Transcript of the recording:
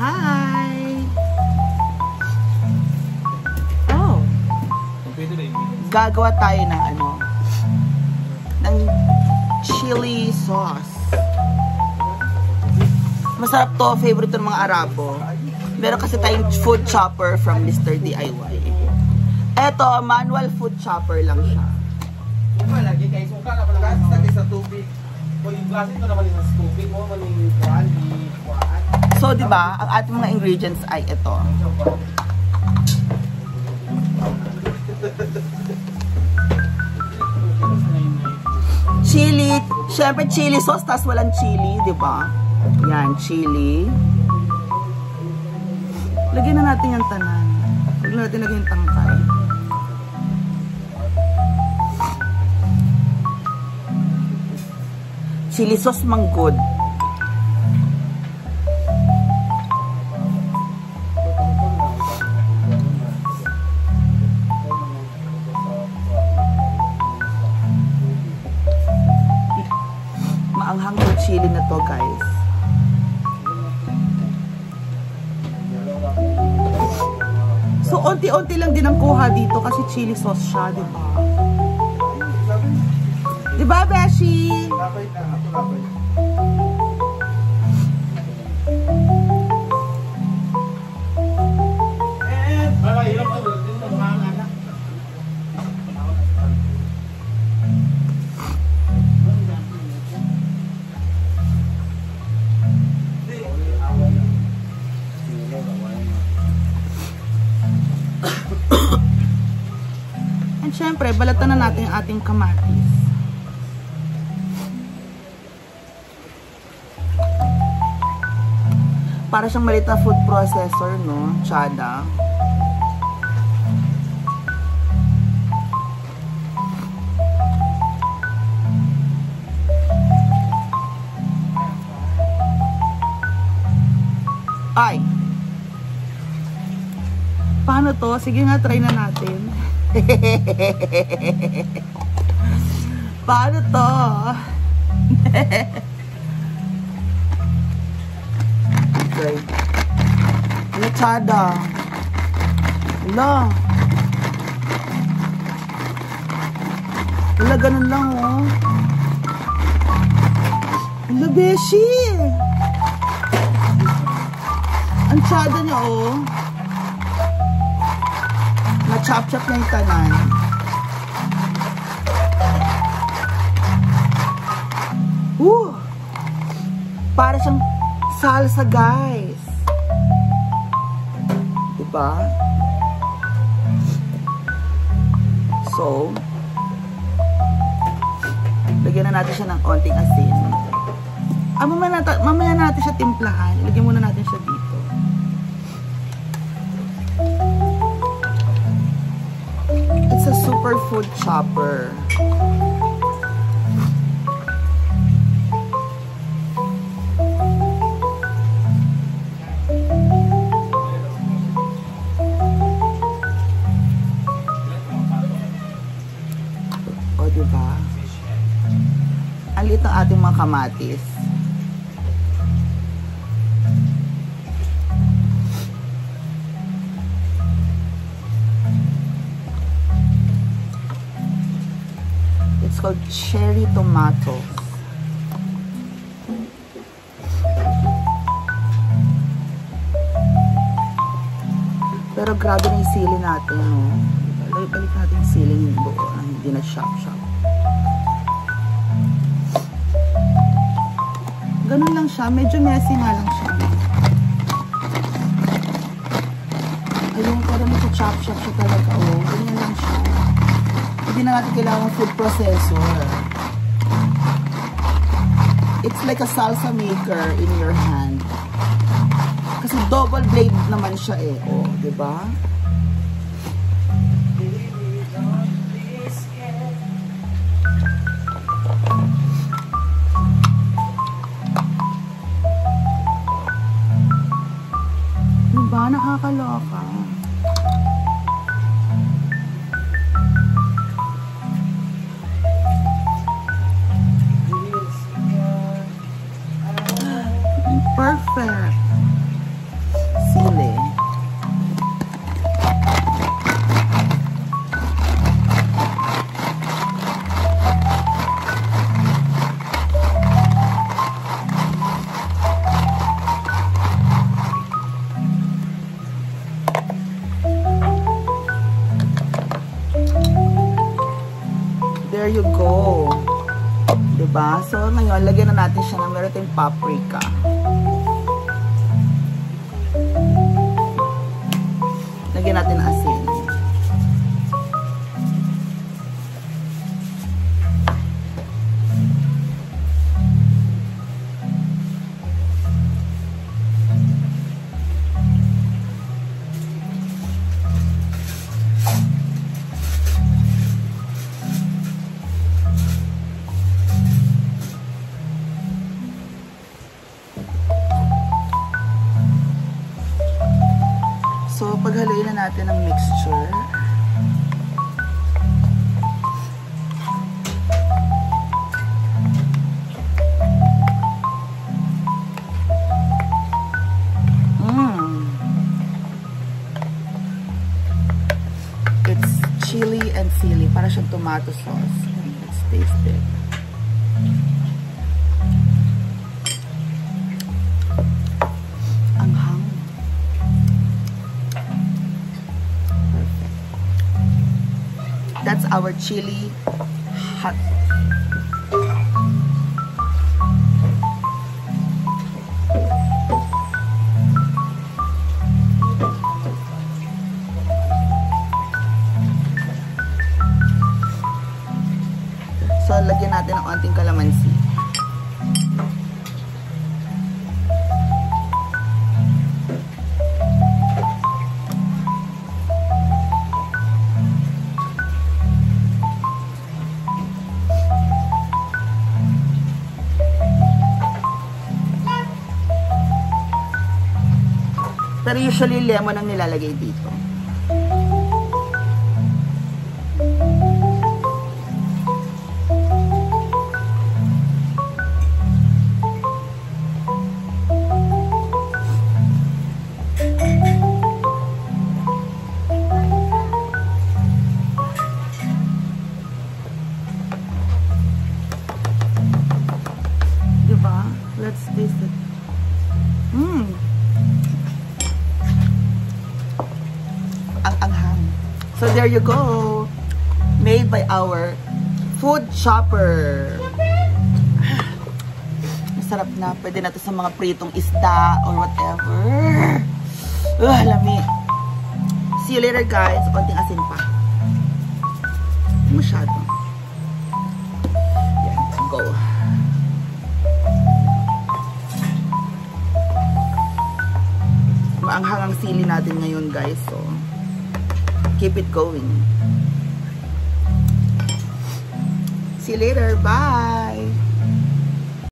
Hi! Oh! Gagawa tayo ng ng chili sauce. Masarap to, favorite ng mga Arabo. Meron kasi tayong food chopper from Mr. DIY. Eto, manual food chopper lang siya. Lagi kayo suka na pala lagi sa tubig. Kung yung klase ito naman sa tubig mo, maning kuhaan. So, di ba, ang ating mga ingredients ay ito. Chili, syempre chili sauce, tas walang chili, di ba? Yan, chili. Lagyan na natin yung tanan. Lagyan natin yung tangkay. Chili sauce manggod. Maanghang yung chili na to, guys. So, onti-onti lang din ang kuha dito kasi chili sauce siya, di ba? Di ba, Beshi? And syempre, balatan na natin ang ating kamatis. Para siyang maliit na food processor, no? Chada. Ay! Paano to? Sige nga, try na natin. Paano to? Okay. Chada. Wala. Wala, ganun lang, oh. Wala, Beshi. Ang chada niya, oh. Na-chop-chop na yung tanan. Para siyang salsa, guys. Diba? So, lagyan na natin siya ng konting asin. Mamaya natin siya timplahan. Lagyan muna natin siya dito. It's a superfood chopper. Diba? Ang liit ng ating mga kamatis. It's called cherry tomatoes. Pero grabe na yung sili natin, no? Balik natin yung sili yung buo. Hindi na shop-shop. Ganun lang siya. Medyo messy nga lang siya. Ayun, pero nasa-chop-shop siya talaga. Oh, ganyan lang siya. Hindi na natin kailangan food processor. It's like a salsa maker in your hand. Kasi double blade naman siya eh. Oh, diba? Diba? Nakakaloka. Perfect. Sili. There you go. Diba? So, ngayon, lagyan na natin siya ng meron tayong paprika. Lagyan natin ng asin. So, paghaluin na natin ang mixture. It's chili and sili. Para siyang tomato sauce. Let's taste it. That's our chili hot. So, lagyan natin ng onting kalamansi. Pero usually lemon ang nilalagay dito. Diba? Let's taste it. Ang-anghang. So there you go. Made by our food chopper. Masarap na. Pwede na to sa mga pritong isda or whatever. Lami. See you later, guys. Konting asin pa. Masyado. Yan. Go. Maanghang ang sili natin ngayon, guys. So, keep it going. See you later. Bye!